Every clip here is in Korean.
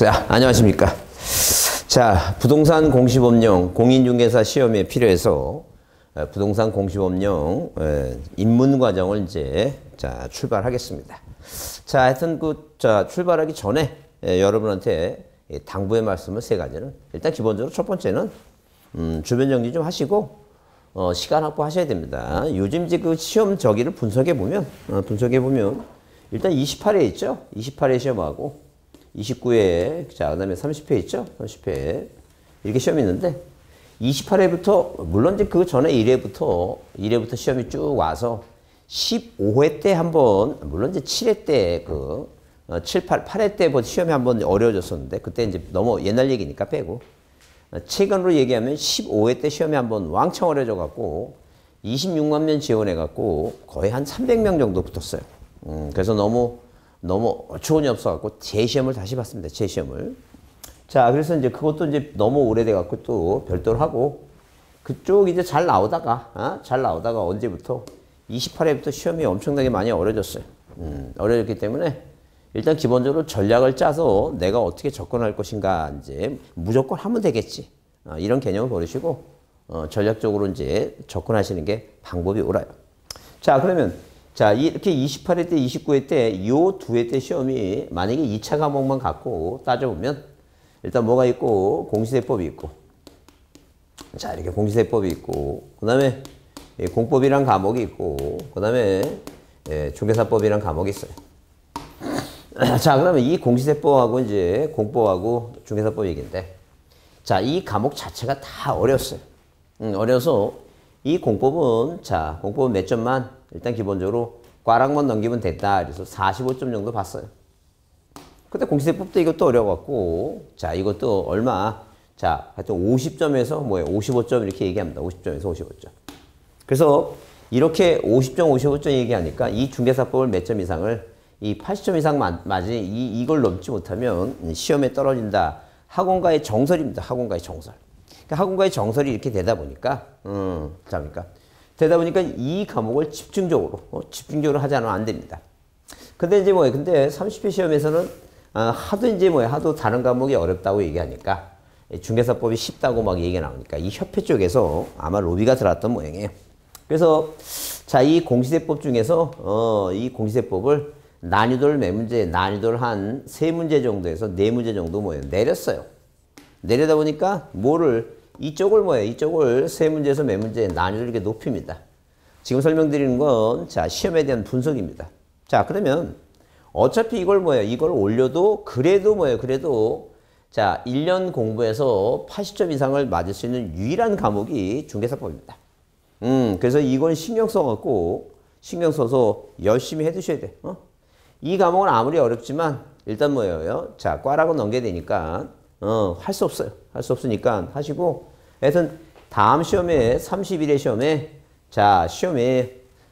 자, 안녕하십니까. 자, 부동산 공시법령 공인중개사 시험에 필요해서 부동산 공시법령 입문 과정을 이제 출발하겠습니다. 자, 하여튼 출발하기 전에 여러분한테 당부의 말씀을 세 가지는 일단 기본적으로 첫 번째는 주변 정리 좀 하시고 시간 확보하셔야 됩니다. 요즘 이제 그 시험 저기를 분석해 보면 일단 28회 있죠. 28회 시험하고 29회, 그다음에 30회 있죠. 30회 이렇게 시험이 있는데 28회부터 물론 이제 그 전에 1회부터 시험이 쭉 와서 15회 때 한번 물론 이제 7회 때 8회 때부터 시험이 한번 어려워졌었는데 그때 이제 너무 옛날 얘기니까 빼고 최근으로 얘기하면 15회 때 시험이 한번 왕창 어려져 갖고 26만 명 지원해 갖고 거의 한 300명 정도 붙었어요. 그래서 너무 어처구니 없어 갖고 재시험을 다시 봤습니다. 재시험을. 자, 그래서 이제 그것도 이제 너무 오래돼 갖고 또 별도로 하고 그쪽 이제 잘 나오다가 언제부터 28회부터 시험이 엄청나게 많이 어려졌어요. 어려졌기 때문에 일단 기본적으로 전략을 짜서 내가 어떻게 접근할 것인가 이제 무조건 하면 되겠지. 이런 개념을 버리시고 전략적으로 이제 접근하시는 게 방법이 옳아요. 자, 그러면 자, 이렇게 28회 때, 29회 때, 요 두 회 때 시험이 만약에 2차 과목만 갖고 따져보면 일단 뭐가 있고, 공시세법이 있고. 자, 이렇게 공시세법이 있고, 그 다음에 공법이란 과목이 있고, 그 다음에 중개사법이란 과목이 있어요. 자, 그러면 이 공시세법하고 이제 공법하고 중개사법 얘기인데, 자, 이 과목 자체가 다 어려웠어요. 어려서 이 공법은 몇 점만 일단 기본적으로 꽈락만 넘기면 됐다. 그래서 45점 정도 봤어요. 근데 공시세법도 이것도 어려워갖고, 자, 이것도 얼마, 자, 하여튼 50점에서 55점 이렇게 얘기합니다. 50점에서 55점. 그래서 이렇게 50점, 55점 얘기하니까 이 중개사법을 몇 점 이상을 이 80점 이상 맞이 이걸 넘지 못하면 시험에 떨어진다. 학원가의 정설입니다. 학원가의 정설. 그러니까 학원가의 정설이 이렇게 되다 보니까, 되다 보니까 이 과목을 집중적으로 하지 않으면 안 됩니다. 근데 이제 근데 30회 시험에서는 하도 다른 과목이 어렵다고 얘기하니까 중개사법이 쉽다고 막 얘기가 나오니까 이 협회 쪽에서 아마 로비가 들어왔던 모양이에요. 그래서 자, 이 공시세법 중에서 이 공시세법을 난이도를 몇 문제, 난이도를 한 3문제 정도에서 4문제 정도 내렸어요. 내려다 보니까 이쪽을 3문제에서 몇 문제 난이도를 이렇게 높입니다. 지금 설명드리는 건 자, 시험에 대한 분석입니다. 자, 그러면 어차피 이걸 올려도 그래도 자, 1년 공부해서 80점 이상을 맞을 수 있는 유일한 과목이 중개사법입니다. 그래서 이건 신경 써서 열심히 해두셔야 돼. 이 과목은 아무리 어렵지만 일단 자, 꽈락은 넘겨야 되니까 할 수 없어요. 할 수 없으니까 하시고 하여튼 다음 시험에 31회 시험에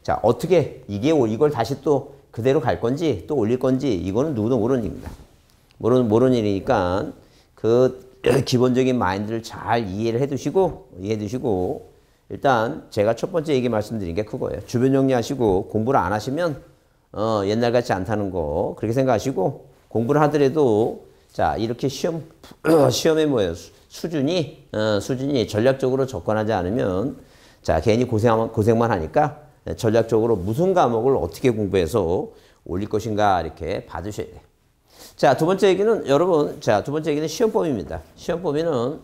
자, 어떻게 이걸 다시 또 그대로 갈 건지 또 올릴 건지 이거는 누구도 모르는 일입니다. 모르는 일이니까 그 기본적인 마인드를 잘 이해해 두시고 일단 제가 첫 번째 말씀드린 게 그거예요. 주변 정리하시고 공부를 안 하시면 옛날 같지 않다는 거 그렇게 생각하시고 공부를 하더라도 자, 이렇게 시험의 수준이 전략적으로 접근하지 않으면 자, 괜히 고생만 하니까 전략적으로 무슨 과목을 어떻게 공부해서 올릴 것인가 이렇게 봐두셔야 돼요. 자, 두 번째 얘기는 시험법입니다. 시험법에는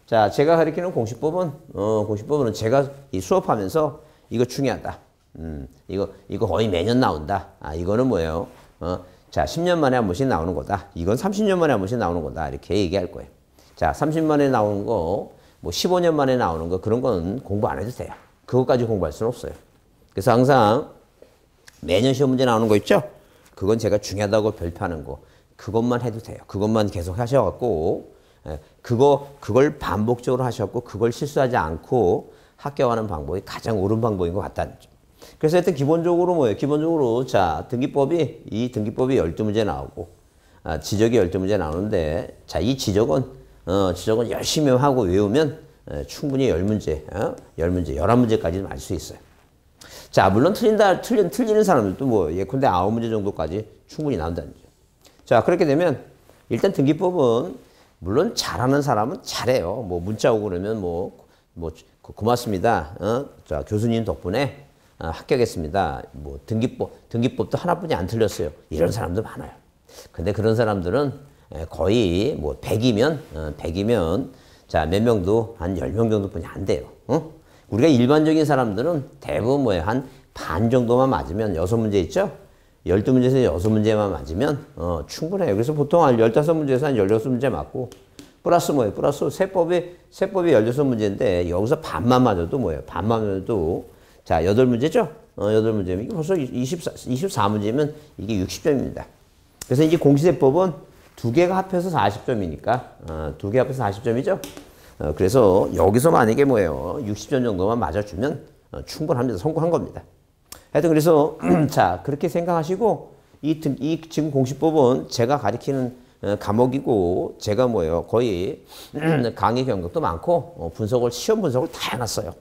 자, 제가 가르치는 공시법은 제가 이 수업하면서 이거 중요하다. 이거 거의 매년 나온다. 이거는 자, 10년 만에 한 번씩 나오는 거다. 이건 30년 만에 한 번씩 나오는 거다. 이렇게 얘기할 거예요. 자, 30년 만에 나오는 거, 15년 만에 나오는 거, 그런 건 공부 안 해도 돼요. 그것까지 공부할 수는 없어요. 그래서 항상 매년 시험 문제 나오는 거 있죠? 그건 제가 중요하다고 별표하는 거. 그것만 해도 돼요. 그것만 계속 하셔갖고, 그걸 반복적으로 하셔갖고, 그걸 실수하지 않고 합격하는 방법이 가장 옳은 방법인 것 같다는 점. 그래서 하여튼 기본적으로 자, 등기법이 12문제 나오고 지적이 12문제 나오는데 자, 이 지적은 열심히 하고 외우면 충분히 10문제, 11문제까지는 알 수 있어요. 자, 물론 틀리는 사람들도 예컨대 9문제 정도까지 충분히 나온다는 거죠. 자, 그렇게 되면 일단 등기법은 물론 잘하는 사람은 잘해요. 뭐 문자 오고 그러면 고맙습니다. 자, 교수님 덕분에 합격했습니다. 뭐 등기법도 하나뿐이 안 틀렸어요. 이런 사람도 많아요. 근데 그런 사람들은 거의 뭐 100이면 자, 몇 명도 한 10명 정도뿐이 안 돼요. 우리가 일반적인 사람들은 대부분 뭐예요? 한 반 정도만 맞으면 6문제 있죠? 12문제에서 6문제만 맞으면 충분해요. 그래서 보통 한 15문제에서 한 16문제 맞고 플러스 뭐예요? 플러스 세법이 16문제인데 여기서 반만 맞아도 뭐예요? 반만 맞아도 자, 8문제죠? 8문제면 이게 벌써 24문제면 이게 60점입니다. 그래서 이제 공시세법은 두 개가 합해서 40점이니까 두 개 합해서 40점이죠? 그래서 여기서 만약에 뭐예요? 60점 정도만 맞아주면 충분합니다. 성공한 겁니다. 하여튼 그래서 자, 그렇게 생각하시고 이 지금 공시법은 제가 가리키는 과목이고 제가 뭐예요? 거의 강의 경력도 많고 시험 분석을 다 해놨어요.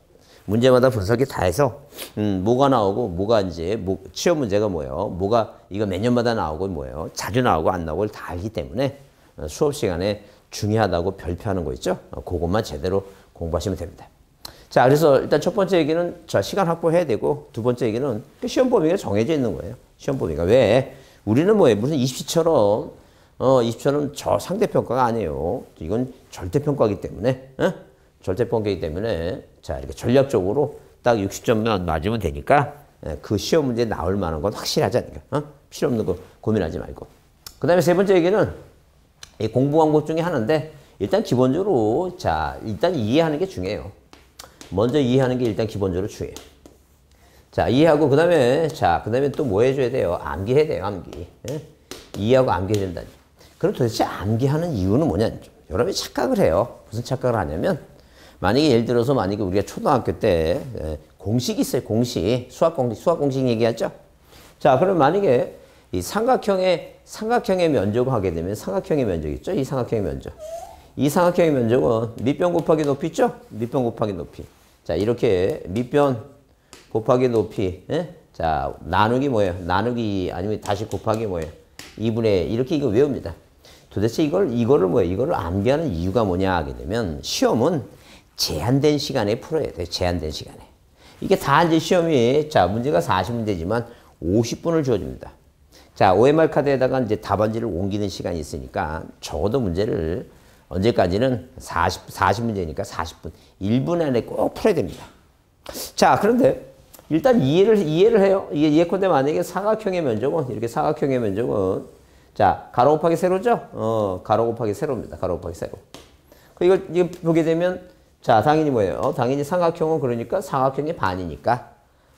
문제마다 분석이 다 해서 뭐가 나오고 뭐가 이제 시험 문제가 뭐예요? 뭐가 이거 몇 년마다 나오고 뭐예요? 자주 나오고 안 나오고를 다 알기 때문에 수업 시간에 중요하다고 별표하는 거 있죠? 그것만 제대로 공부하시면 됩니다. 자, 그래서 일단 첫 번째 얘기는 자, 시간 확보해야 되고 두 번째 얘기는 시험 범위가 정해져 있는 거예요. 시험 범위가 왜? 우리는 뭐예요? 무슨 입시처럼 저 상대평가가 아니에요. 이건 절대평가이기 때문에 절대평가이기 때문에 자, 이렇게 전략적으로 딱 60점만 맞으면 되니까 그 시험 문제 나올 만한 건 확실하자니까. 필요 없는 거 고민하지 말고. 그 다음에 세 번째 얘기는 이 공부 방법 중에 하나인데 일단 기본적으로 자, 일단 이해하는 게 중요해요. 먼저 이해하는 게 일단 기본적으로 중요해요. 자, 이해하고 그 다음에 또 뭐 해줘야 돼요? 암기해야 돼요, 암기. 이해하고 암기해야 된다니. 그럼 도대체 암기하는 이유는 뭐냐? 여러분이 착각을 해요. 무슨 착각을 하냐면 만약에 예를 들어서 만약에 우리가 초등학교 때 공식이 있어요. 공식. 수학 공식 얘기하죠? 자, 그럼 만약에 이 삼각형의 면적을 하게 되면 삼각형의 면적 있죠? 이 삼각형의 면적. 이 삼각형의 면적은 밑변 곱하기 높이 있죠? 밑변 곱하기 높이. 자, 이렇게 밑변 곱하기 높이. 자, 나누기 뭐예요? 나누기 아니면 다시 곱하기 뭐예요? 2분의 이렇게 이거 외웁니다. 도대체 이거를 뭐예요? 이거를 암기하는 이유가 뭐냐 하게 되면 시험은 제한된 시간에 풀어야 돼요. 제한된 시간에. 이게 다 이제 시험이 자, 문제가 40문제지만 50분을 주어집니다. 자, OMR 카드에다가 이제 답안지를 옮기는 시간이 있으니까 적어도 문제를 언제까지는 40문제니까 40분. 1분 안에 꼭 풀어야 됩니다. 자, 그런데 일단 이해를 해요. 예컨대 만약에 사각형의 면적은 이렇게 사각형의 면적은 자, 가로 곱하기 세로죠? 가로 곱하기 세로입니다. 가로 곱하기 세로. 이걸 보게 되면 자, 당연히 뭐예요? 당연히 삼각형은 그러니까 삼각형의 반이니까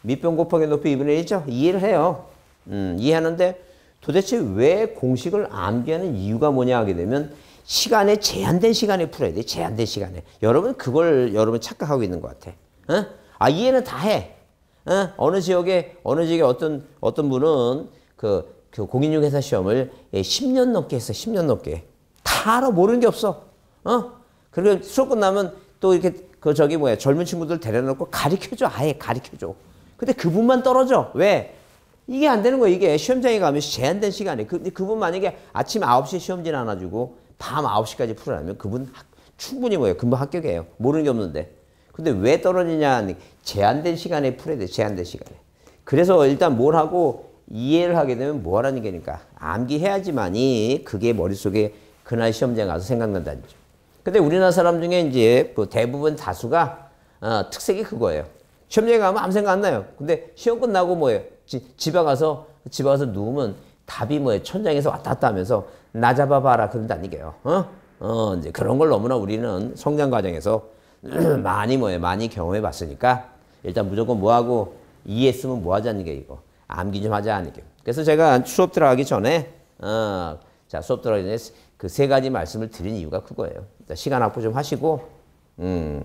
밑변 곱하기 높이 2분의 1이죠? 이해를 해요. 이해하는데 도대체 왜 공식을 암기하는 이유가 뭐냐 하게 되면 시간에 제한된 시간에 풀어야 돼. 제한된 시간에. 여러분 여러분 착각하고 있는 것 같아. 이해는 다 해. 어느 지역에 어떤 분은 그 공인중개사 시험을 10년 넘게 했어. 10년 넘게. 다 알아. 모르는 게 없어. 그리고 수업 끝나면 또 이렇게 젊은 친구들 데려놓고 가르쳐줘. 아예 가르쳐줘. 근데 그분만 떨어져. 왜? 이게 안 되는 거야. 이게 시험장에 가면 제한된 시간에. 그분 만약에 아침 9시에 시험지 나눠주고 밤 9시까지 풀으라면 그분 충분히 금방 합격해요. 모르는 게 없는데. 근데 왜 떨어지냐? 제한된 시간에 풀어야 돼. 제한된 시간에. 그래서 일단 뭘 하고 이해를 하게 되면 뭐 하라는 게니까 암기해야지만이 그게 머릿속에 그날 시험장에 가서 생각난다는 거죠. 근데 우리나라 사람 중에 이제 대부분 다수가 특색이 그거예요. 시험장에 가면 아무 생각 안 나요. 근데 시험 끝나고 뭐예요? 집에 가서 누우면 답이 뭐예요? 천장에서 왔다 갔다 하면서 나 잡아봐라 그런다는 얘기예요. 이제 그런 걸 너무나 우리는 성장 과정에서 많이 경험해 봤으니까 일단 무조건 뭐하고 이해했으면 뭐 하자는 게 이거. 암기 좀 하자는 게. 그래서 제가 수업 들어가기 전에 수업 들어가기 전에 그 세 가지 말씀을 드린 이유가 그거예요. 시간 확보 좀 하시고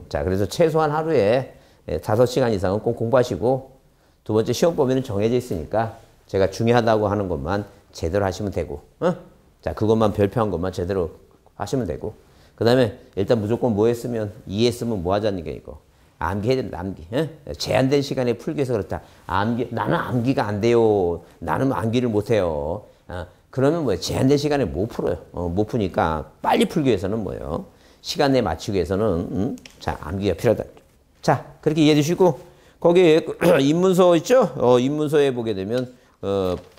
자, 그래서 최소한 하루에 5시간 이상은 꼭 공부하시고 두 번째 시험 범위는 정해져 있으니까 제가 중요하다고 하는 것만 제대로 하시면 되고 자, 그것만 별표한 것만 제대로 하시면 되고 그 다음에 일단 무조건 뭐 했으면 이해했으면 뭐 하자는 게 이거. 암기해야 된다. 암기. 제한된 시간에 풀기 위해서 그렇다. 나는 암기가 안 돼요. 나는 암기를 못 해요. 그러면 뭐예요? 제한된 시간에 못 풀어요. 못 푸니까 빨리 풀기 위해서는 뭐예요? 시간 내에 맞추기 위해서는 자, 암기가 필요하다. 자, 그렇게 이해해 주시고 거기 입문서 있죠? 입문서에 보게 되면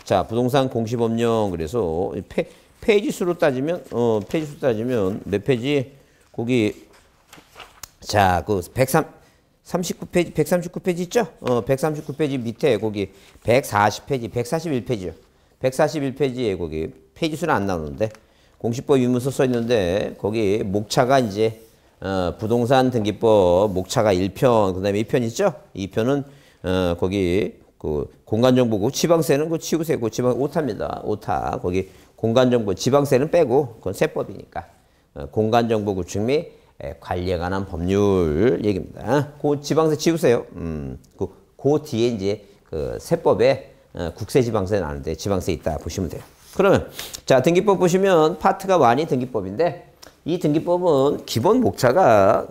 자, 부동산 공시법령 그래서 페이지 수로 따지면 몇 페이지? 거기 자, 그 139페이지 139페이지 있죠? 139페이지 밑에 거기 140페이지 141페이지요. 141페이지에 거기 페이지 수는 안 나오는데 공시법 입문서 써 있는데 거기 목차가 이제 부동산 등기법 목차가 1편 그다음에 2편 있죠? 2편은 거기 그 공간정보고 지방세는 그 치우세고 지방 오타입니다. 오타 거기 공간정보 지방세는 빼고 그건 세법이니까 공간정보 구축 및 관리에 관한 법률 얘기입니다. 그 지방세 치우세요. 그 뒤에 이제 그 세법에 국세지방세 나는데 지방세 있다 보시면 돼요. 그러면 자 등기법 보시면 파트가 1이 등기법인데 이 등기법은 기본 목차가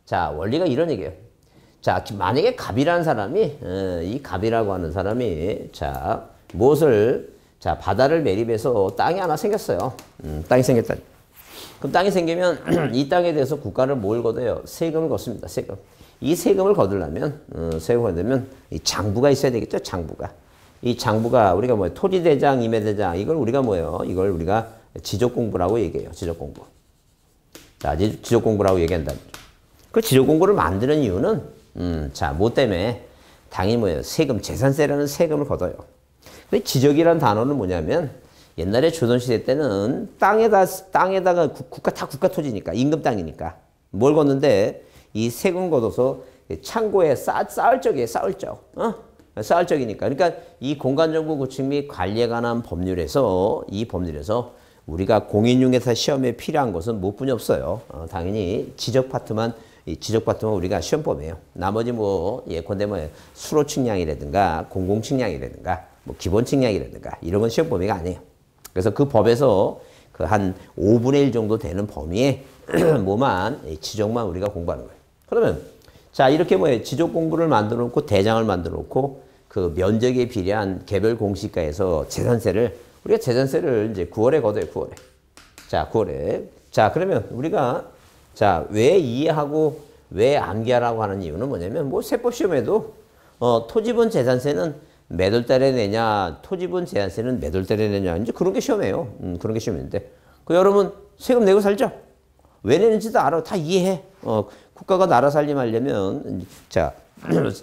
자 원리가 이런 얘기예요. 자 만약에 갑이라는 사람이 이 갑이라고 하는 사람이 자 무엇을 자 바다를 매립해서 땅이 하나 생겼어요. 땅이 생겼다. 그럼 땅이 생기면 이 땅에 대해서 국가를 뭘 걷어요? 세금을 걷습니다. 세금. 이 세금을 거두려면 세금을 거두면 이 장부가 있어야 되겠죠. 장부가. 이 장부가 우리가 뭐예요? 토지대장, 임야대장 이걸 우리가 뭐예요? 이걸 우리가 지적공부라고 얘기해요. 지적공부. 자, 지적공부라고 얘기한다. 그 지적공부를 만드는 이유는 자, 뭐 때문에 당연히 뭐예요? 세금, 재산세라는 세금을 걷어요. 근데 지적이라는 단어는 뭐냐면 옛날에 조선시대 때는 땅에다가 국가 토지니까 임금 땅이니까 뭘 걷는데 이 세금 걷어서 창고에 쌓을 적이에요. 쌓을 적. 쌓을 적이니까. 그러니까 이 공간정보 구축 및 관리에 관한 법률에서 이 법률에서 우리가 공인중개사 시험에 필요한 것은 무엇뿐이 없어요. 당연히 지적 파트만 우리가 시험법이에요. 나머지 뭐 예컨대 뭐 수로 측량이라든가 공공 측량이라든가 뭐 기본 측량이라든가 이런 건 시험 범위가 아니에요. 그래서 그 법에서 그 한 5분의 1 정도 되는 범위에 뭐만 지적만 우리가 공부하는 거예요. 그러면 자 이렇게 뭐예요? 지적 공부를 만들어 놓고 대장을 만들어 놓고 그 면적에 비례한 개별 공시가에서 재산세를 우리가 재산세를 이제 9월에 걷어요. 9월에. 자 9월에. 자 그러면 우리가 자 왜 이해하고 왜 암기하라고 하는 이유는 뭐냐면 뭐 세법 시험에도 토지분 재산세는 몇 월 달에 내냐, 토지분 재산세는 몇 월 달에 내냐, 이제 그런 게 시험이에요. 그런 게 시험인데. 그 여러분 세금 내고 살죠? 왜 내는지도 알아. 다 이해해. 국가가 나라 살림하려면, 자,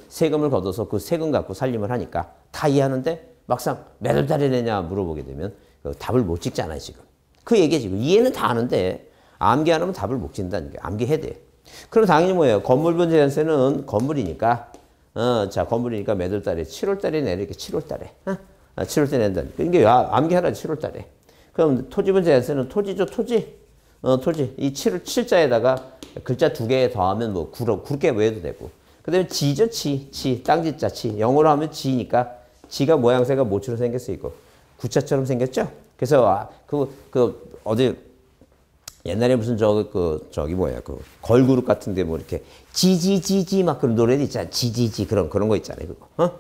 세금을 걷어서 그 세금 갖고 살림을 하니까 다 이해하는데 막상 몇 월 달에 내냐 물어보게 되면 답을 못 찍잖아요, 지금. 그 얘기야, 지금. 이해는 다 아는데 암기 안 하면 답을 못 찍는다는 게 암기해야 돼. 그럼 당연히 뭐예요? 건물분 재산세는 건물이니까 자, 건물이니까 몇 월 달에? 7월 달에 내리게 7월 달에. 7월 달에 낸다니까. 이게 암기하라 7월 달에. 그럼 토지분 재산세는 토지죠, 토지. 토지. 이 7자에다가 글자 2개 더하면 뭐 굵게 외워도 되고. 그 다음에 지죠, 지. 땅지자, 지. 영어로 하면 지니까 지가 모양새가 뭐처럼 생겼어, 이거. 구자처럼 생겼죠? 그래서 어디 옛날에 무슨 저기 뭐야 그 걸그룹 같은데 뭐 이렇게 지지지지 막 그런 노래도 있잖아. 지지지 그런 거 있잖아요. 그거.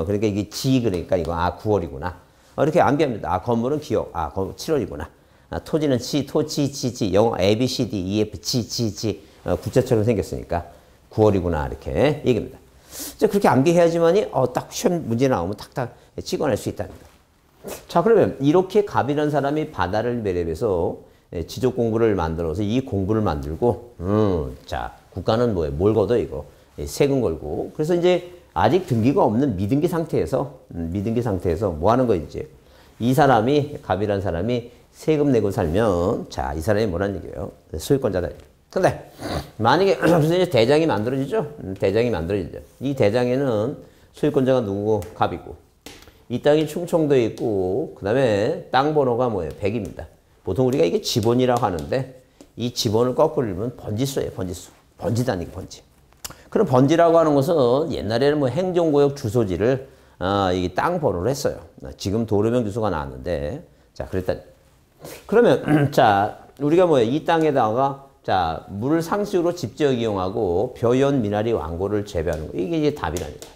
그러니까 이게 지 그러니까 이거 9월이구나. 이렇게 암기합니다. 건물은 기억. 7월이구나. 토지는 지, 토지, 영어 A, B, C, D, E, F, G. 구자처럼 생겼으니까 9월이구나 이렇게 얘기합니다. 이제 그렇게 암기해야지만이 딱 시험 문제 나오면 탁탁 찍어낼 수 있다는 거예요. 자 그러면 이렇게 갑이라는 사람이 바다를 매립해서 지적 공부를 만들어서 이 공부를 만들고, 자, 국가는 뭐예요? 뭘 걷어, 이거? 세금 걸고. 그래서 이제 아직 등기가 없는 미등기 상태에서 뭐 하는 거 이제? 이 사람이, 갑이라는 사람이 세금 내고 살면, 자, 이 사람이 뭐라는 얘기예요? 소유권자다. 근데, 만약에 무슨 이제 대장이 만들어지죠? 대장이 만들어지죠. 이 대장에는 소유권자가 누구고? 갑이고. 이 땅이 충청도에 있고, 그 다음에 땅 번호가 뭐예요? 100입니다. 보통 우리가 이게 지번이라고 하는데 이 지번을 거꾸로 읽으면 번지수예요. 번지수. 번지다니까 번지. 그럼 번지라고 하는 것은 옛날에는 뭐 행정구역 주소지를 이게 땅 번호로 했어요. 지금 도로명 주소가 나왔는데 자 그랬다. 그러면 자 우리가 뭐예요? 이 땅에다가 자 물을 상식으로 직접 이용하고 벼연 미나리 왕고를 재배하는 거 이게 이제 답이라니까.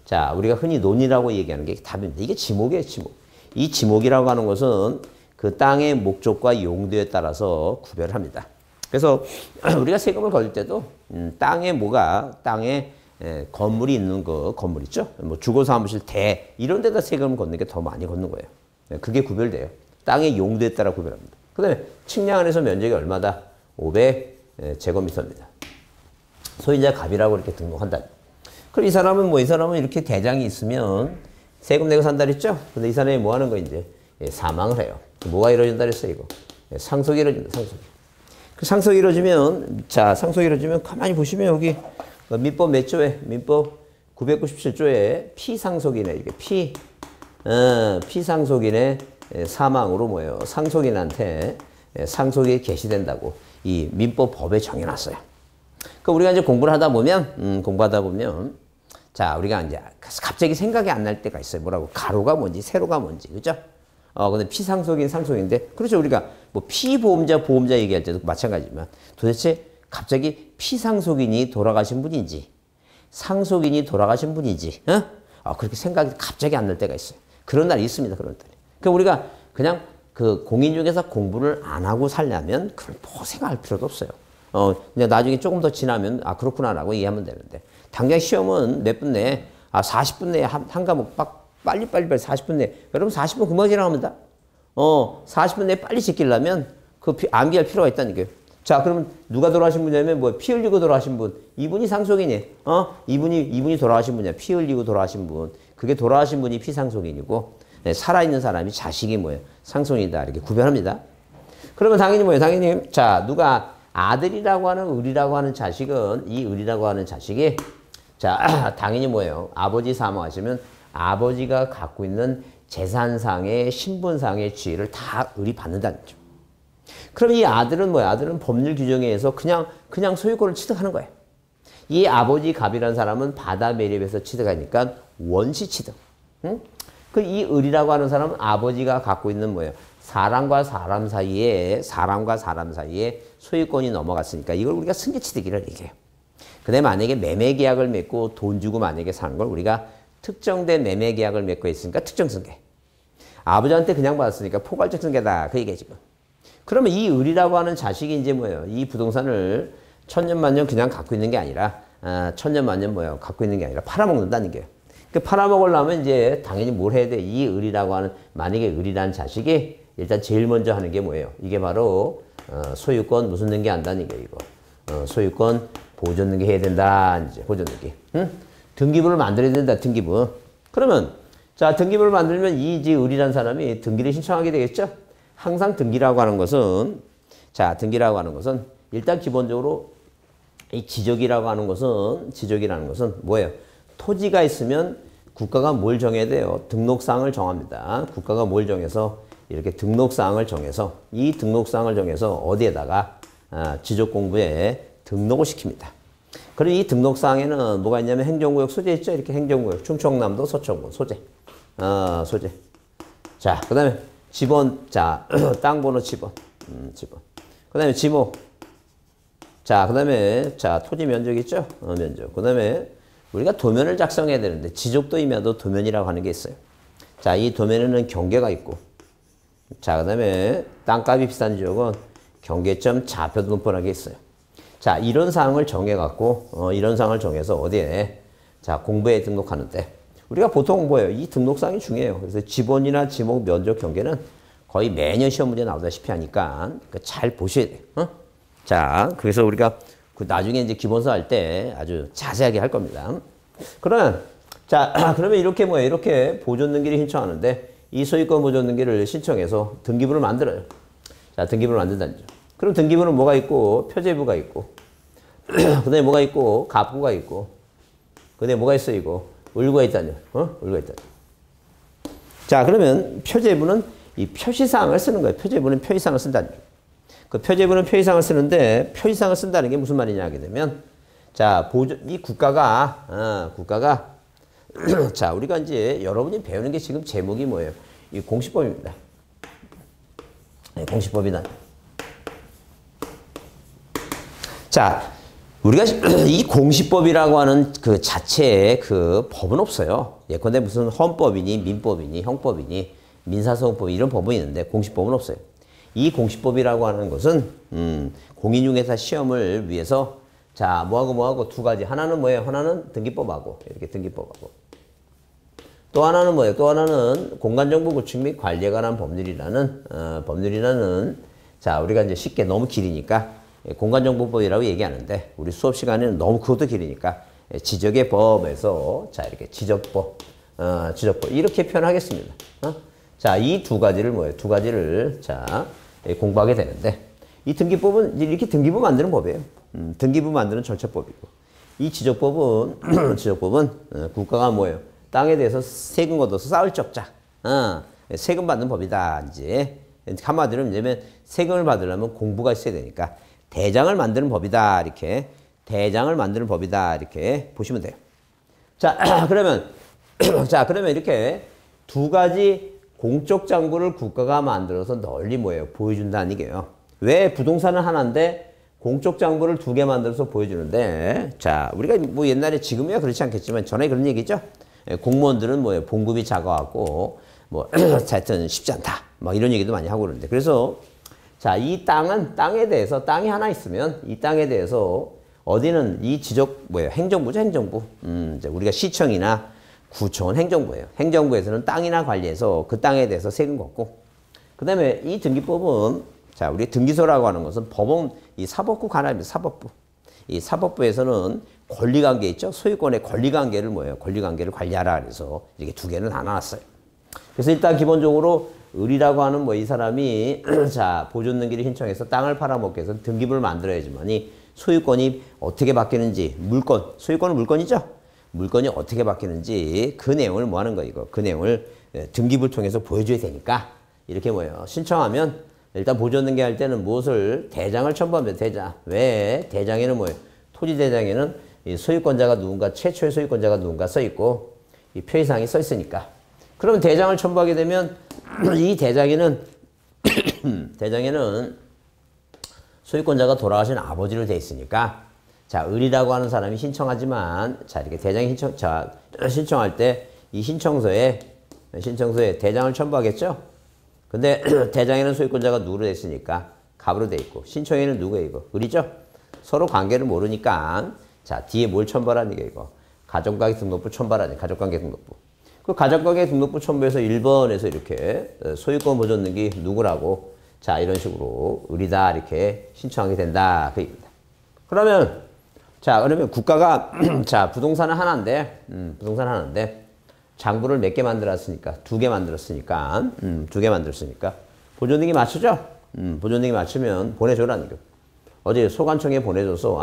자 우리가 흔히 논이라고 얘기하는 게 답입니다. 이게 지목이에요. 지목. 이 지목이라고 하는 것은 그 땅의 목적과 용도에 따라서 구별합니다. 그래서 우리가 세금을 거둘 때도 땅에 건물이 있는 거 건물 있죠. 뭐 주거사무실 대 이런 데다 세금을 걷는 게 더 많이 걷는 거예요. 그게 구별돼요. 땅의 용도에 따라 구별합니다. 그다음에 측량 안에서 면적이 얼마다? 500제곱미터입니다. 소유자 갑이라고 이렇게 등록한다. 그럼 이 사람은 이렇게 대장이 있으면 세금 내고 산다 그랬죠? 근데 이 사람이 뭐 하는 거 이제? 사망을 해요. 뭐가 이루어진다 그랬어요, 이거? 상속이 이루어진다, 상속이. 그 상속이 이루어지면, 상속이 이루어지면 가만히 보시면 여기 민법 몇 조에? 민법 997조에 피상속인의, 이게 피상속인의 사망으로 뭐예요? 상속인한테 상속이 개시된다고 이 민법 법에 정해놨어요. 그 우리가 이제 공부하다 보면, 우리가 이제 갑자기 생각이 안 날 때가 있어요. 뭐라고? 가로가 뭔지, 세로가 뭔지, 그죠? 근데 피상속인, 상속인데, 그렇죠. 우리가 뭐 피보험자, 보험자 얘기할 때도 마찬가지지만 도대체 갑자기 피상속인이 돌아가신 분인지, 상속인이 돌아가신 분인지, 그렇게 생각이 갑자기 안 날 때가 있어요. 그런 날이 있습니다. 그런 날이. 그러니까 우리가 그냥 그 공인중개사 공부를 안 하고 살려면 그걸 뭐 생각할 필요도 없어요. 그냥 나중에 조금 더 지나면, 그렇구나라고 이해하면 되는데, 당장 시험은 몇 분 내에, 40분 내에 한 과목 빨리 40분 내에. 여러분 40분 금방 지나갑니다. 40분 내에 빨리 지키려면 암기할 필요가 있다는 거예요. 자, 그러면 누가 돌아가신 분이냐면 피 흘리고 돌아가신 분. 이분이 상속인이에요. 이분이 돌아가신 분이야. 피 흘리고 돌아가신 분. 그게 돌아가신 분이 피상속인이고, 살아있는 사람이 자식이 뭐예요? 상속인이다. 이렇게 구별합니다. 그러면 당연히 뭐예요? 당연히, 누가 아들이라고 하는 을이라고 하는 자식은, 이 을이라고 하는 자식이, 당연히 뭐예요? 아버지 사망하시면 아버지가 갖고 있는 재산상의, 신분상의 지위를 다 을이 받는다는 거죠. 그럼 이 아들은 뭐야? 아들은 법률 규정에 의해서 그냥 소유권을 취득하는 거예요. 이 아버지 갑이라는 사람은 바다 매립에서 취득하니까 원시 취득. 그 이 을이라고 하는 사람은 아버지가 갖고 있는 뭐예요? 사람과 사람 사이에 소유권이 넘어갔으니까 이걸 우리가 승계 취득이라고 얘기해요. 근데 만약에 매매 계약을 맺고 돈 주고 만약에 사는 걸 우리가 특정된 매매 계약을 맺고 있으니까 특정 승계. 아버지한테 그냥 받았으니까 포괄적 승계다. 그 얘기지 뭐. 그러면 이 을이라고 하는 자식이 이제 뭐예요? 이 부동산을 천년만년 그냥 갖고 있는 게 아니라 천년만년 뭐예요? 갖고 있는 게 아니라 팔아먹는다는 게요. 그 팔아먹으려면 이제 당연히 뭘 해야 돼? 이 을이라고 하는, 만약에 을이라는 자식이 일단 제일 먼저 하는 게 뭐예요? 이게 바로 소유권 무슨 등기 한다는 게 이거. 소유권 보존 등기 해야 된다. 이제 보존 등기. 등기부를 만들어야 된다. 등기부. 그러면 등기부를 만들면 이 을이라는 사람이 등기를 신청하게 되겠죠? 항상 등기라고 하는 것은 일단 기본적으로 이 지적이라고 하는 것은 뭐예요? 토지가 있으면 국가가 뭘 정해야 돼요? 등록사항을 정합니다. 국가가 뭘 정해서 이렇게 등록사항을 정해서 이 등록사항을 정해서 어디에다가 지적공부에 등록을 시킵니다. 그리고 이 등록사항에는 뭐가 있냐면 행정구역 소재 있죠? 이렇게 행정구역 충청남도 서초군 소재. 소재. 자, 그 다음에 지번, 땅번호 지번. 그 다음에 지목. 그 다음에, 토지 면적 있죠? 면적. 그 다음에 우리가 도면을 작성해야 되는데, 지적도이면도 도면이라고 하는 게 있어요. 이 도면에는 경계가 있고, 그 다음에 땅값이 비싼 지역은 경계점 좌표 등본이라는 게 있어요. 이런 사항을 정해갖고, 이런 사항을 정해서 어디에, 공부에 등록하는데, 우리가 보통 뭐예요? 이 등록사항이 중요해요. 그래서 지번이나 지목, 면적, 경계는 거의 매년 시험 문제 나오다시피 하니까 잘 보셔야 돼요. 그래서 우리가 나중에 이제 기본서 할 때 아주 자세하게 할 겁니다. 그러면 이렇게 뭐예요? 이렇게 보존 등기를 신청하는데 이 소유권 보존 등기를 신청해서 등기부를 만들어요. 등기부를 만든다는 거죠. 그럼 등기부는 뭐가 있고, 표제부가 있고, 그 다음에 뭐가 있고, 갑구가 있고, 그 다음에 뭐가 있어, 이거? 을구가 있다뇨. 을구가 있다뇨. 그러면 표제부는 이 표시사항을 쓰는 거예요. 표제부는 표시사항을 쓴다는 거예요. 그 표제부는 표시사항을 쓰는데 표시사항을 쓴다는 게 무슨 말이냐 하게 되면 이 국가가 우리가 이제 여러분이 배우는 게 지금 제목이 뭐예요? 이 공시법입니다. 공시법이다. 우리가 이 공시법이라고 하는 그 자체의 그 법은 없어요. 예컨대 무슨 헌법이니 민법이니 형법이니 민사소송법 이런 법은 있는데 공시법은 없어요. 이 공시법이라고 하는 것은 공인중개사 시험을 위해서 자 뭐하고 두 가지. 하나는 뭐예요? 하나는 등기법하고 이렇게 등기법하고 또 하나는 뭐예요? 또 하나는 공간정보 구축 및 관리에 관한 법률이라는 자 우리가 이제 쉽게 너무 길으니까 공간정보법이라고 얘기하는데 우리 수업 시간에는 너무 그것도 길으니까 지적의 법에서 자 이렇게 지적법 이렇게 표현하겠습니다. 자 이 두 가지를 뭐예요? 두 가지를 자 공부하게 되는데 이 등기법은 이렇게 등기부 만드는 법이에요. 등기부 만드는 절차법이고 이 지적법은 국가가 뭐예요? 땅에 대해서 세금 걷어서 쌓을 적자 세금 받는 법이다. 이제 한마디로 이제 세금을 받으려면 공부가 있어야 되니까 대장을 만드는 법이다. 이렇게 대장을 만드는 법이다. 이렇게 보시면 돼요. 자 그러면 이렇게 두 가지 공적 장부를 국가가 만들어서 널리 뭐예요? 보여준다는 얘기예요. 왜 부동산은 하나인데 공적 장부를 두 개 만들어서 보여주는데 자 우리가 뭐 옛날에 지금이야 그렇지 않겠지만 전에 그런 얘기죠. 공무원들은 뭐예요? 봉급이 작아갖고 뭐 하여튼 쉽지 않다. 막 이런 얘기도 많이 하고 그러는데 그래서 자 이 땅에 대해서 땅이 하나 있으면 이 땅에 대해서 어디는 이 지적 뭐예요? 행정부죠, 행정부. 이제 우리가 시청이나 구청은 행정부예요. 행정부에서는 땅이나 관리해서 그 땅에 대해서 세금 걷고 그다음에 이 등기법은 자 우리 등기소라고 하는 것은 법원 이 사법부 관할입니다. 사법부. 이 사법부에서는 권리관계 있죠. 소유권의 권리관계를 뭐예요? 권리관계를 관리하라 그래서 이렇게 두 개는 안 놨어요. 그래서 일단 기본적으로 을이라고 하는 뭐 이 사람이 자 보존등기를 신청해서 땅을 팔아먹기 위해서 등기부를 만들어야지만이 소유권이 어떻게 바뀌는지 소유권은 물건이죠. 물건이 어떻게 바뀌는지 그 내용을 뭐 하는 거 이거 그 내용을 등기부를 통해서 보여줘야 되니까 이렇게 뭐예요? 신청하면 일단 보존등기 할 때는 무엇을 대장을 첨부합니다. 대장. 왜? 대장에는 뭐예요? 토지대장에는 이 소유권자가 누군가 최초의 소유권자가 누군가 써 있고 이 표의사항이 써 있으니까 그러면 대장을 첨부하게 되면 이 대장에는 소유권자가 돌아가신 아버지로 돼 있으니까 자 을이라고 하는 사람이 신청하지만 자 이렇게 대장이 신청할 때 이 신청서에 대장을 첨부하겠죠. 근데 대장에는 소유권자가 누구로 돼 있으니까 갑으로 돼 있고 신청에는 누구예요 이거? 을이죠. 서로 관계를 모르니까 자 뒤에 뭘 첨부하라는 게 이거 가족관계 등록부 첨부하라니 가족관계 등록부. 그 가족관계 등록부 첨부해서 1번에서 이렇게 소유권 보존 등기 누구라고 자 이런 식으로 을이다 이렇게 신청하게 된다 그 얘기입니다. 그러면 국가가 자 부동산은 하나인데 장부를 몇 개 만들었으니까 두 개 만들었으니까 보존등기 맞추죠? 보존등기 맞추면 보내줘라는 거. 어제 소관청에 보내줘서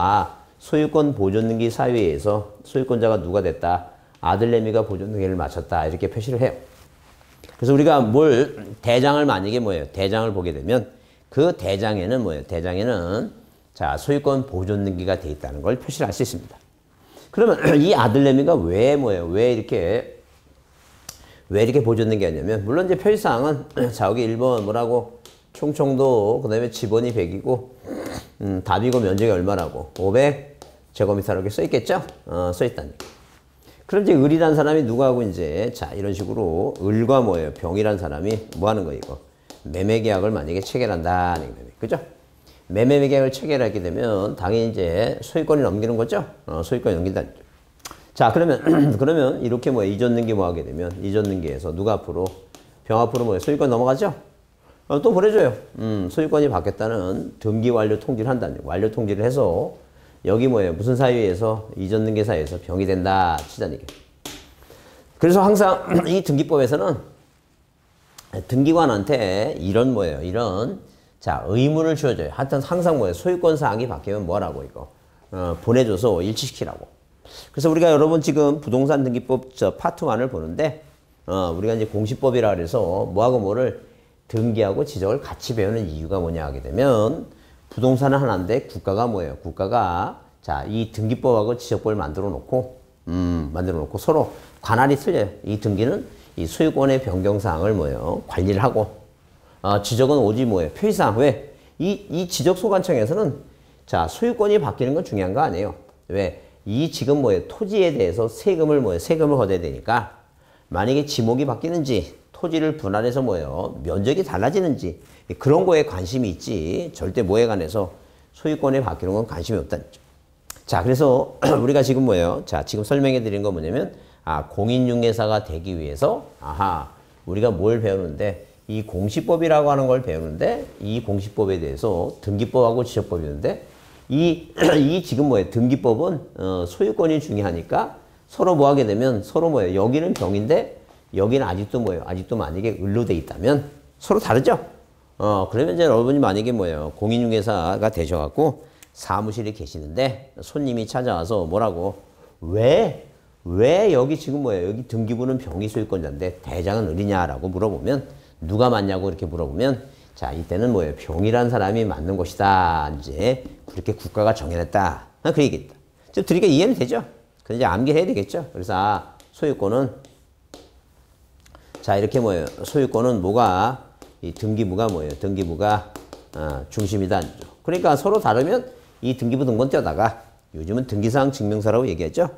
소유권 보존등기 사유에서 소유권자가 누가 됐다. 아들내미가 보존등기를 마쳤다. 이렇게 표시를 해요. 그래서 우리가 대장을 만약에 뭐예요? 대장을 보게 되면 그 대장에는 뭐예요? 대장에는 자 소유권 보존등기가 돼 있다는 걸 표시를 할 수 있습니다. 그러면 이 아들내미가 왜 이렇게 보존등기하냐면 물론 이제 표시사항은 자 여기 1번 뭐라고 총청도 그다음에 지번이 100이고 답이고 면적이 얼마라고 500제곱미터 이렇게 써 있겠죠? 써 있다는 얘기. 그럼 이제 을이라는 사람이 누구하고 이제 자 이런 식으로 을과 뭐예요? 병이라는 사람이 뭐 하는 거예요 이거? 매매계약을 만약에 체결한다는 얘기예요. 그죠? 매매계약을 체결하게 되면 당연히 이제 소유권이 넘기는 거죠? 소유권이 넘긴다는 거죠. 자 그러면 이렇게 이전등기 하게 되면 이전등기에서 누가 앞으로 병 앞으로 소유권 넘어가죠? 또 보내줘요. 소유권이 바뀌었다는 등기 완료 통지를 한다는 거예요. 완료 통지를 해서 여기 무슨 사유에서 이전등기 사유에서 병이 된다 치자는 얘기예요. 그래서 항상 이 등기법에서는 등기관한테 이런 자 의무를 주어져요. 하여튼 항상 소유권 사항이 바뀌면 뭐라고 이거 보내줘서 일치시키라고. 그래서 우리가 여러분 지금 부동산 등기법 파트 1을 보는데 우리가 이제 공시법이라 그래서 뭐하고 뭐를 등기하고 지적을 같이 배우는 이유가 뭐냐 하게 되면 부동산은 하나인데 국가가 뭐예요? 국가가 자 이 등기법하고 지적법을 만들어 놓고 서로 관할이 틀려요. 이 등기는 이 소유권의 변경 사항을 관리를 하고 지적은 오직 표시사항. 왜? 이 지적 소관청에서는 자 소유권이 바뀌는 건 중요한 거 아니에요. 왜? 이 지금 토지에 대해서 세금을 거둬야 되니까 만약에 지목이 바뀌는지 토지를 분할해서 뭐예요? 면적이 달라지는지 그런 거에 관심이 있지 절대 뭐에 관해서 소유권에 바뀌는 건 관심이 없다는 거죠. 자, 그래서 우리가 지금 뭐예요? 자, 지금 설명해 드린 건 뭐냐면 공인중개사가 되기 위해서 우리가 뭘 배우는데 이 공시법이라고 하는 걸 배우는데 이 공시법에 대해서 등기법하고 지적법이 있는데 이 지금 뭐예요? 등기법은 소유권이 중요하니까 서로 뭐 하게 되면 서로 뭐예요? 여기는 병인데 여기는 아직도 뭐예요? 아직도 만약에 을로 돼 있다면 서로 다르죠? 그러면 이제 여러분이 만약에 뭐예요? 공인중개사가 되셔갖고 사무실에 계시는데 손님이 찾아와서 뭐라고? 왜 여기 지금 뭐예요? 여기 등기부는 병이 소유권자인데 대장은 을이냐라고 물어보면 누가 맞냐고 이렇게 물어보면 자, 이때는 뭐예요? 병이란 사람이 맞는 것이다. 이제 그렇게 국가가 정해냈다. 그 얘기겠다. 좀 드리니까 이해는 되죠? 근데 이제 암기해야 되겠죠? 그래서 소유권은 자, 이렇게 뭐예요? 소유권은 뭐가 이 등기부가 뭐예요? 등기부가 중심이다. 그러니까 서로 다르면 이 등기부 등본 떼어다가 요즘은 등기사항 증명서라고 얘기했죠?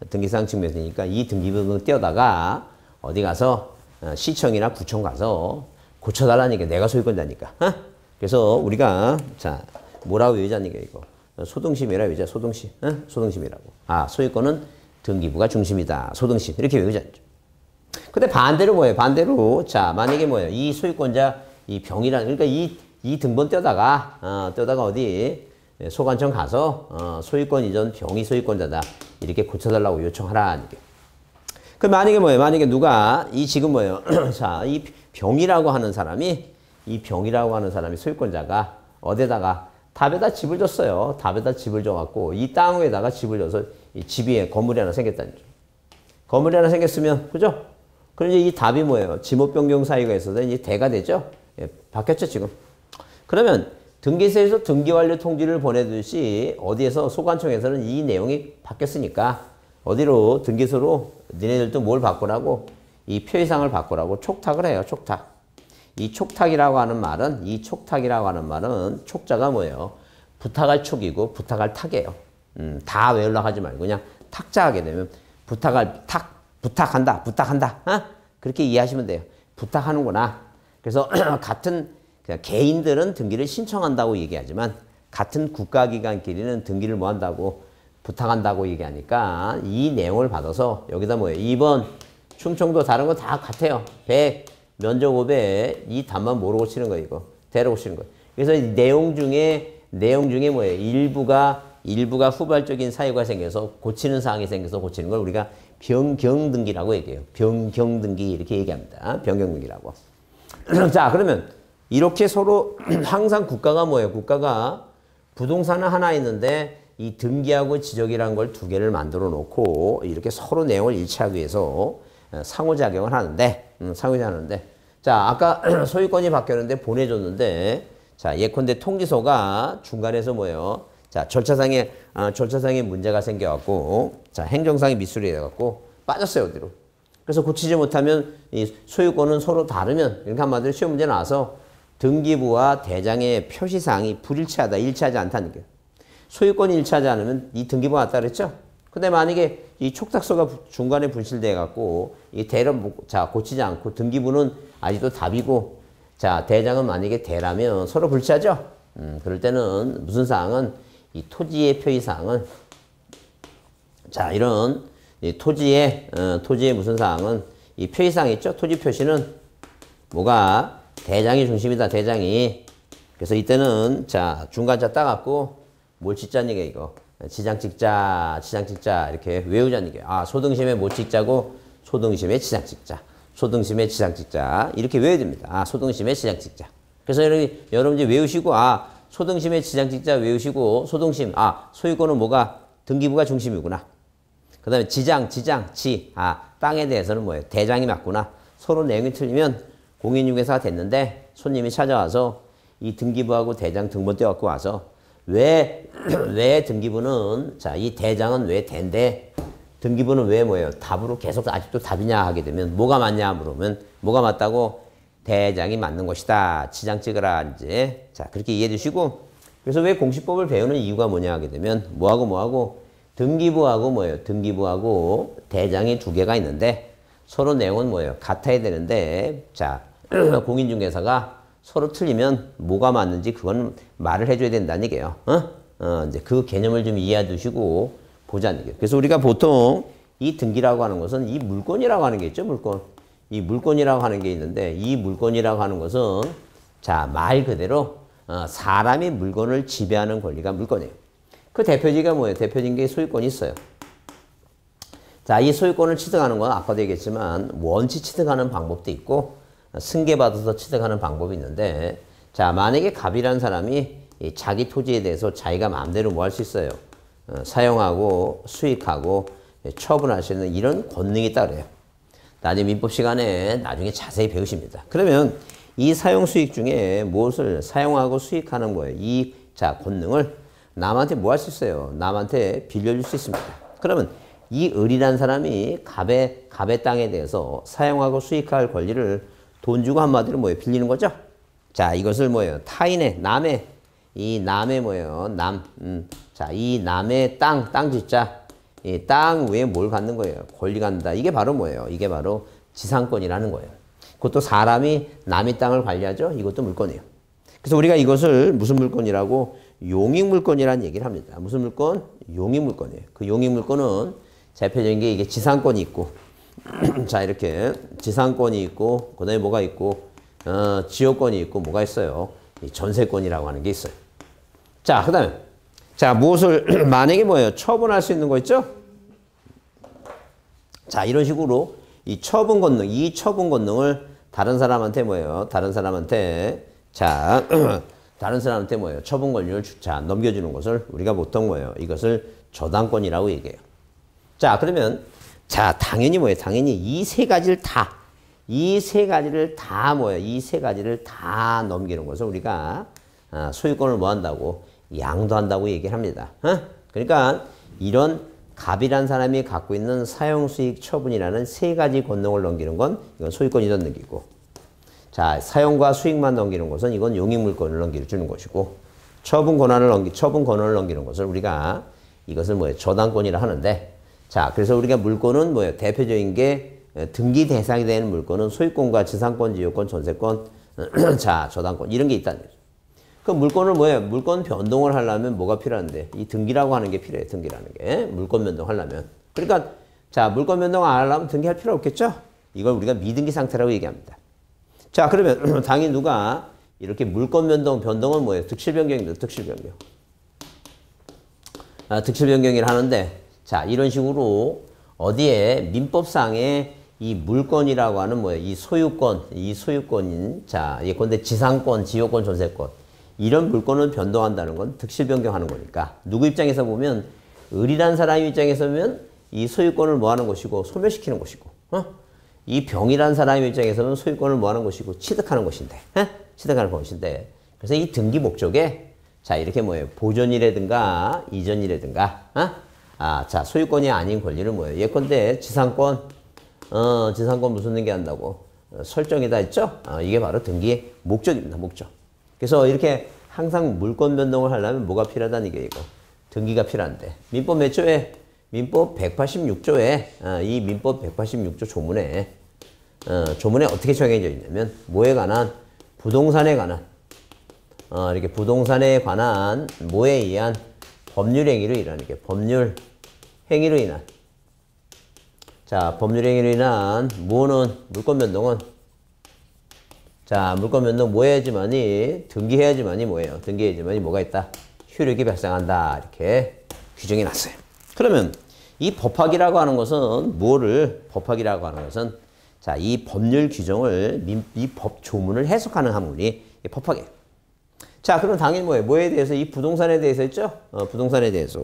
등기사항 증명서니까 이 등기부 등본 떼어다가 어디 가서 시청이나 구청 가서 고쳐달라니까 내가 소유권자니까. 그래서 우리가 자 뭐라고 외우자니까 이거 소등심이라 외우자. 소등심. 소등심이라고. 소유권은 등기부가 중심이다. 소등심. 이렇게 외우자죠. 근데 반대로 뭐예요? 반대로 자 만약에 뭐예요? 이 소유권자 이 병이란 그러니까 이 등본 떼다가 어디 소관청 가서 소유권 이전 병이 소유권자다 이렇게 고쳐달라고 요청하라. 이렇게. 그 만약에 뭐예요? 만약에 누가 이 지금 뭐예요? 자 이 병이라고 하는 사람이 소유권자가 어디다가 답에다 집을 줬어요. 답에다 집을 줘갖고 이 땅 위에다가 집을 줘서 이 집이 건물이 하나 생겼다는 거죠. 건물이 하나 생겼으면 그죠? 그럼 이제 이 답이 뭐예요? 지목 변경 사유가 있어서 이제 대가 되죠? 예, 바뀌었죠 지금. 그러면 등기소에서 등기완료 통지를 보내듯이 어디에서 소관청에서는 이 내용이 바뀌었으니까 어디로 등기소로 니네들도 뭘 바꾸라고 이 표의사항을 바꾸라고 촉탁을 해요. 촉탁. 이 촉탁이라고 하는 말은 촉자가 뭐예요? 부탁할 촉이고 부탁할 탁이에요. 다 외우려고 하지 말고 그냥 탁자 하게 되면 부탁한다. 그렇게 이해하시면 돼요. 부탁하는구나. 그래서 같은 개인들은 등기를 신청한다고 얘기하지만 같은 국가기관끼리는 등기를 뭐 한다고 부탁한다고 얘기하니까 이 내용을 받아서 여기다 뭐예요? 2번 충청도 다른 거 다 같아요. 100 면적 500 이 답만 모르고 치는 거 이거 대로 고치는 거. 그래서 이 내용 중에 뭐예요? 일부가 후발적인 사유가 생겨서 고치는 사항이 생겨서 고치는 걸 우리가 변경등기라고 얘기해요. 변경등기 이렇게 얘기합니다. 변경등기라고. 자 그러면 이렇게 서로 항상 국가가 뭐예요? 국가가 부동산은 하나 있는데 이 등기하고 지적이라는 걸 두 개를 만들어 놓고 이렇게 서로 내용을 일치하기 위해서 상호작용을 하는데 자 아까 소유권이 바뀌었는데 보내줬는데 자 예컨대 통지서가 중간에서 뭐예요? 자 절차상에 문제가 생겨갖고 자 행정상의 미수리 돼갖고 빠졌어요 어디로. 그래서 고치지 못하면 이 소유권은 서로 다르면 이렇게 한마디로 시험 문제 나와서 등기부와 대장의 표시사항이 불일치하다, 일치하지 않다는 거예요. 소유권이 일치하지 않으면 이 등기부가 왔다 그랬죠? 근데 만약에 이 촉탁서가 중간에 분실돼 갖고 이 대를 자 고치지 않고 등기부는 아직도 답이고 자 대장은 만약에 대라면 서로 불치하죠? 그럴 때는 무슨 사항은 이 토지의 표의사항은 자 이런 이 토지의 무슨 사항은 이 표의사항 있죠? 토지 표시는 뭐가 대장이 중심이다. 대장이. 그래서 이때는 자 중간자 따갖고 뭘 짓자는 게 이거 지장 찍자 이렇게 외우자는 게 소등심에 못 찍자고 소등심에 지장 찍자. 소등심에 지장 찍자 이렇게 외워야 됩니다. 소등심에 지장 찍자. 그래서 여러분 이제 외우시고 소등심에 지장 찍자 외우시고 소등심 소유권은 뭐가 등기부가 중심이구나. 그 다음에 지장 땅에 대해서는 뭐예요? 대장이 맞구나. 서로 내용이 틀리면 공인중개사가 됐는데 손님이 찾아와서 이 등기부하고 대장 등본 떼갖고 와서 왜 등기부는 자 이 대장은 왜 대인데 등기부는 왜 뭐예요? 답으로 계속 아직도 답이냐 하게 되면 뭐가 맞냐 물으면 뭐가 맞다고 대장이 맞는 것이다. 지장 찍으라 이제 자 그렇게 이해해 주시고 그래서 왜 공시법을 배우는 이유가 뭐냐 하게 되면 뭐하고 등기부하고 뭐예요? 등기부하고 대장이 두 개가 있는데 서로 내용은 뭐예요? 같아야 되는데, 자, 공인중개사가 서로 틀리면 뭐가 맞는지 그건 말을 해줘야 된다는 얘기예요. 이제 그 개념을 좀 이해해 두시고 보자는 얘기예요. 그래서 우리가 보통 이 등기라고 하는 것은 이 물건이라고 하는 게 있죠, 물건. 이 물건이라고 하는 게 있는데, 이 물건이라고 하는 것은, 자, 말 그대로, 사람이 물건을 지배하는 권리가 물건이에요. 그 대표지가 뭐예요? 대표적인 게 소유권이 있어요. 자, 이 소유권을 취득하는 건 아까도 얘기했지만 원치 취득하는 방법도 있고 승계받아서 취득하는 방법이 있는데, 자, 만약에 갑이라는 사람이 자기 토지에 대해서 자기가 마음대로 뭐 할 수 있어요? 사용하고 수익하고 처분할 수 있는 이런 권능이 있다 그래요. 나중에 민법 시간에 나중에 자세히 배우십니다. 그러면 이 사용 수익 중에 무엇을 사용하고 수익하는 거예요? 이, 자, 권능을 남한테 뭐 할 수 있어요? 남한테 빌려줄 수 있습니다. 그러면 이 을이라는 사람이 갑의 땅에 대해서 사용하고 수익할 권리를 돈 주고 한마디로 뭐예요? 빌리는 거죠? 자, 이것을 뭐예요? 타인의, 남의, 이 남의 뭐예요? 자, 이 남의 땅 짓자. 이 땅 위에 뭘 갖는 거예요? 권리 갖는다. 이게 바로 뭐예요? 이게 바로 지상권이라는 거예요. 그것도 사람이 남의 땅을 관리하죠? 이것도 물건이에요. 그래서 우리가 이것을 무슨 물건이라고? 용익물건이라는 얘기를 합니다. 무슨 물건? 용익물건이에요. 그 용익물건은 대표적인 게 이게 지상권이 있고, 자, 이렇게 지상권이 있고, 그 다음에 뭐가 있고, 지역권이 있고, 뭐가 있어요? 이 전세권이라고 하는 게 있어요. 자, 그 다음에, 자, 무엇을, 만약에 뭐예요? 처분할 수 있는 거 있죠? 자, 이런 식으로 이 처분 권능, 이 처분 권능을 다른 사람한테 뭐예요? 다른 사람한테, 자, 다른 사람한테 뭐예요? 처분 권리를 자, 넘겨주는 것을 우리가 보통 뭐예요? 이것을 저당권이라고 얘기해요. 자, 그러면, 자, 당연히 뭐예요? 당연히 이 세 가지를 다, 이 세 가지를 다 뭐예요? 이 세 가지를 다 넘기는 것을 우리가 소유권을 뭐 한다고? 양도한다고 얘기를 합니다. 그러니까 이런 갑이란 사람이 갖고 있는 사용수익 처분이라는 세 가지 권능을 넘기는 건 이건 소유권 이전 넘기고, 자, 사용과 수익만 넘기는 것은 이건 용익물권을 넘겨주는 것이고, 처분 권한을 넘기는 것을 우리가 이것을 뭐예요? 저당권이라 하는데, 자, 그래서 우리가 물권은 뭐예요? 대표적인 게 등기 대상이 되는 물권은 소유권과 지상권, 지역권, 전세권, 자, 저당권 이런 게 있다는 거죠. 그 물권을 뭐예요? 물권 변동을 하려면 뭐가 필요한데? 이 등기라고 하는 게 필요해요. 등기라는 게. 물권 변동하려면. 그러니까 자, 물권 변동 안 하려면 등기할 필요 없겠죠? 이걸 우리가 미등기 상태라고 얘기합니다. 자, 그러면 당연히 누가 이렇게 물권 변동은 뭐예요? 득실 변경입니다. 득실 변경. 득실 변경을 하는데, 자, 이런 식으로 어디에 민법상에 이 물권이라고 하는 뭐예요? 이 소유권인, 자, 예컨대 지상권, 지역권, 전세권. 이런 물권을 변동한다는 건 득실 변경하는 거니까. 누구 입장에서 보면, 을이라는 사람 입장에서 보면 이 소유권을 뭐 하는 것이고, 소멸시키는 것이고, 이 병이라는 사람 입장에서는 소유권을 뭐 하는 것이고, 취득하는 것인데, 취득하는 것인데. 그래서 이 등기 목적에, 자, 이렇게 뭐예요? 보존이라든가, 이전이라든가, 자, 소유권이 아닌 권리를 뭐예요? 예컨대 지상권 무슨 등기 한다고? 설정이다 했죠? 이게 바로 등기의 목적입니다, 목적. 그래서 이렇게 항상 물권 변동을 하려면 뭐가 필요하다는 게 이거. 등기가 필요한데. 민법 몇 조에? 민법 186조에, 이 민법 186조 조문에 어떻게 정해져 있냐면, 뭐에 관한? 부동산에 관한, 이렇게 부동산에 관한 뭐에 의한 법률 행위로 인한, 이게 법률 행위로 인한. 자, 법률 행위로 인한 뭐는 물권 변동은, 자, 물권 변동 뭐 해야지만이, 등기해야지만이 뭐예요? 등기해야지만이 뭐가 있다? 효력이 발생한다. 이렇게 규정이 났어요. 그러면 이 법학이라고 하는 것은 법학이라고 하는 것은, 자, 이 법률 규정을 이 법 조문을 해석하는 학문이 법학이에요. 자, 그럼 당연히 뭐예요? 뭐에 대해서? 이 부동산에 대해서 했죠? 부동산에 대해서.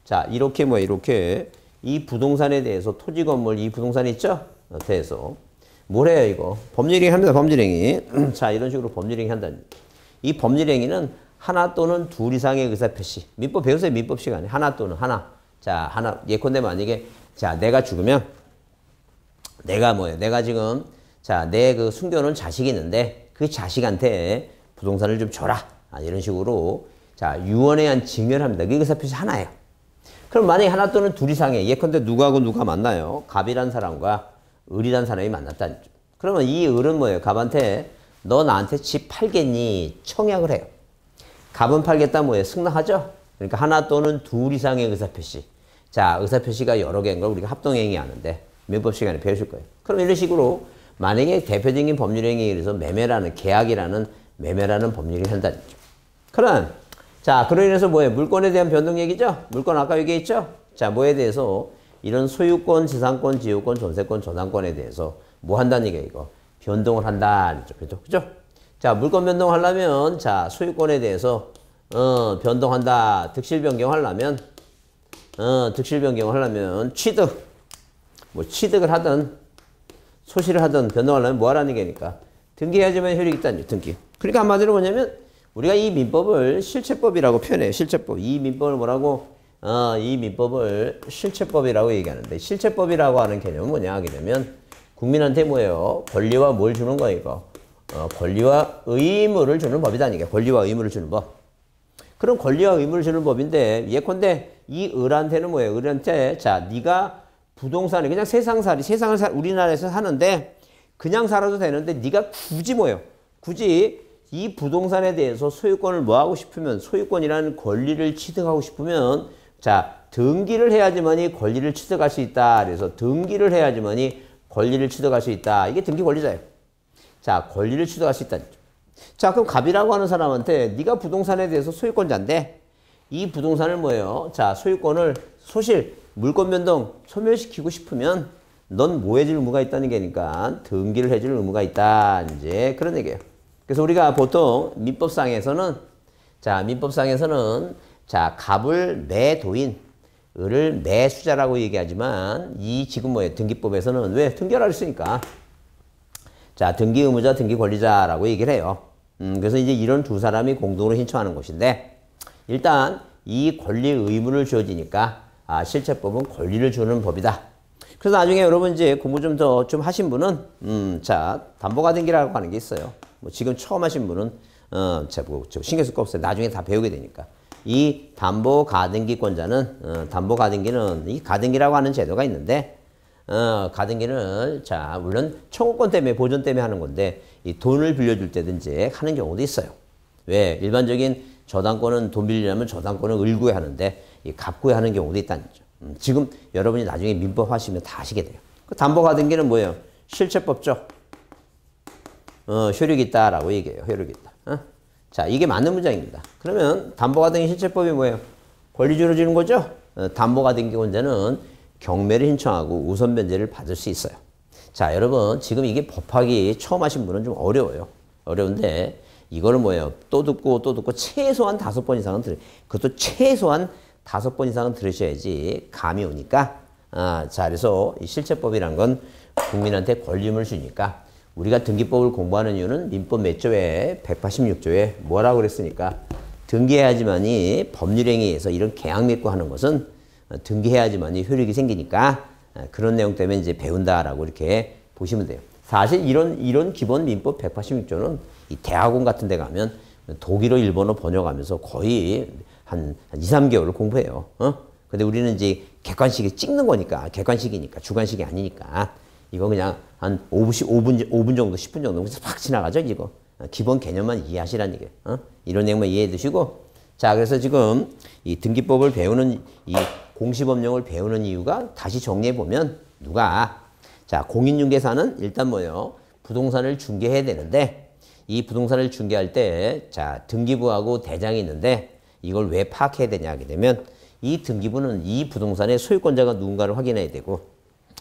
자, 이렇게 이렇게 이 부동산에 대해서 토지 건물 이 부동산이 있죠? 대해서 뭘 해요, 이거? 법률행위 합니다, 법률행위. 자, 이런 식으로 법률행위 한다는. 이 법률행위는 하나 또는 둘 이상의 의사표시. 민법 배우세요, 민법 시간에. 하나 또는 하나. 자, 하나. 예컨대 만약에, 자, 내가 죽으면, 내가 지금, 자, 내 그 숨겨놓은 자식이 있는데, 그 자식한테 부동산을 좀 줘라. 이런 식으로, 자, 유언에 의한 증여를 합니다. 그 의사표시 하나예요. 그럼 만약에 하나 또는 둘 이상의, 예컨대 누구하고 누가 만나요? 갑이란 사람과 을이라는 사람이 만났다는 거죠. 그러면 이 을은 뭐예요? 갑한테 너 나한테 집 팔겠니? 청약을 해요. 갑은 팔겠다 뭐예요? 승낙하죠? 그러니까 하나 또는 둘 이상의 의사표시. 자, 의사표시가 여러 개인 걸 우리가 합동행위 하는데 민법 시간에 배우실 거예요. 그럼 이런 식으로 만약에 대표적인 법률행위에 의해서 매매라는 계약이라는 매매라는 법률이 한다는 거죠. 그럼 자, 그로 인해서 뭐예요? 물권에 대한 변동 얘기죠? 물권 아까 얘기했죠? 자, 뭐에 대해서 이런 소유권, 지상권, 지유권, 전세권, 저당권에 대해서 뭐 한다는 얘기예요, 이거? 변동을 한다. 그죠? 자, 물권 변동하려면 자, 소유권에 대해서 변동한다. 득실 변경하려면 득실 변경하려면 취득. 뭐 취득을 하든 소실을 하든 변동하려면 뭐 하라는 얘기니까 등기해야지만 효력이 있다는 거죠. 등기. 그러니까 한마디로 뭐냐면 우리가 이 민법을 실체법이라고 표현해요. 실체법. 이 민법을 뭐라고? 이 민법을 실체법이라고 얘기하는데 실체법이라고 하는 개념은 뭐냐 하게 되면 국민한테 뭐예요? 권리와 뭘 주는 거예요, 이거? 권리와 의무를 주는 법이다. 이게 권리와 의무를 주는 법. 그럼 권리와 의무를 주는 법인데 예컨대 이 을한테는 뭐예요? 을한테 자, 네가 부동산에 그냥 세상을 우리나라에서 사는데 그냥 살아도 되는데 네가 굳이 뭐예요? 굳이 이 부동산에 대해서 소유권을 뭐 하고 싶으면 소유권이라는 권리를 취득하고 싶으면 자, 등기를 해야지만이 권리를 취득할 수 있다. 그래서 등기를 해야지만이 권리를 취득할 수 있다. 이게 등기 권리자예요. 자, 권리를 취득할 수 있다. 자, 그럼 갑이라고 하는 사람한테 네가 부동산에 대해서 소유권자인데 이 부동산을 뭐예요? 자, 소유권을 소실, 물권 변동, 소멸시키고 싶으면 넌 뭐 해줄 의무가 있다는 게니까 등기를 해줄 의무가 있다. 이제 그런 얘기예요. 그래서 우리가 보통 민법상에서는 자, 갑을 매도인, 을을 매수자라고 얘기하지만 이 지금 뭐예요? 등기법에서는 왜? 등기하라 했으니까. 자, 등기 의무자, 등기 권리자라고 얘기를 해요. 그래서 이제 이런 두 사람이 공동으로 신청하는 것인데 일단 이 권리 의무를 주어지니까 실체법은 권리를 주는 법이다. 그래서 나중에 여러분 이제 공부 좀 더 좀 하신 분은 자, 담보가등기라고 하는 게 있어요. 뭐 지금 처음 하신 분은 뭐 신경 쓸 거 없어요. 나중에 다 배우게 되니까. 이 담보가등기권자는 담보가등기는 이 가등기라고 하는 제도가 있는데 가등기는 자, 물론 청구권 때문에 보존 때문에 하는 건데 이 돈을 빌려줄 때든지 하는 경우도 있어요. 왜? 일반적인 저당권은 돈 빌리려면 저당권은 을구에 하는데 이 갑구에 하는 경우도 있다는 거죠. 지금 여러분이 나중에 민법 하시면 다 아시게 돼요. 그 담보가등기는 뭐예요? 실체법적 효력이 있다라고 얘기해요. 효력이 있다. 자, 이게 맞는 문장입니다. 그러면 담보가등기 실체법이 뭐예요? 권리 주어지는 거죠? 담보가등기권자는 경매를 신청하고 우선 변제를 받을 수 있어요. 자, 여러분 지금 이게 법하기 처음 하신 분은 좀 어려워요. 어려운데 이거는 뭐예요? 또 듣고 최소한 5번 이상은 그것도 최소한 5번 이상은 들으셔야지 감이 오니까 자, 그래서 이 실체법이란 건 국민한테 권리임을 주니까 우리가 등기법을 공부하는 이유는 민법 몇 조에 186조에 뭐라고 그랬으니까 등기해야지만이 법률행위에서 이런 계약 맺고 하는 것은 등기해야지만이 효력이 생기니까 그런 내용 때문에 이제 배운다라고 이렇게 보시면 돼요. 사실 이런 기본 민법 186조는 이 대학원 같은 데 가면 독일어, 일본어 번역하면서 거의 한 2, 3개월을 공부해요. 근데 우리는 이제 객관식에 찍는 거니까, 객관식이니까, 주관식이 아니니까 이거 그냥 한 5분 정도, 10분 정도 그래서 팍 지나가죠, 이거. 기본 개념만 이해하시라는 얘기예요. 이런 내용만 이해해 두시고. 자, 그래서 지금 이 등기법을 배우는, 이 공시법령을 배우는 이유가 다시 정리해 보면 자, 공인중개사는 일단 뭐예요? 부동산을 중개해야 되는데 이 부동산을 중개할 때 자, 등기부하고 대장이 있는데 이걸 왜 파악해야 되냐 하게 되면 이 등기부는 이 부동산의 소유권자가 누군가를 확인해야 되고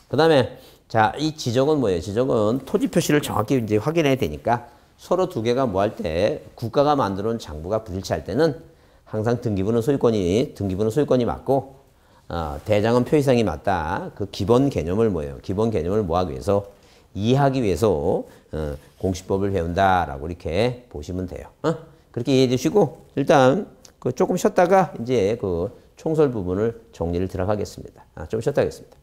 그 다음에 자, 이 지적은 뭐예요? 지적은 토지 표시를 정확히 이제 확인해야 되니까 서로 두 개가 뭐 할 때 국가가 만들어 놓은 장부가 부일치할 때는 항상 등기부는 소유권이 맞고 대장은 표시상이 맞다. 그 기본 개념을 뭐예요? 기본 개념을 뭐 하기 위해서 이해하기 위해서 공시법을 배운다라고 이렇게 보시면 돼요. 그렇게 이해해 주시고 일단 그 조금 쉬었다가 이제 그 총설 부분을 정리를 들어가겠습니다. 좀 쉬었다 하겠습니다.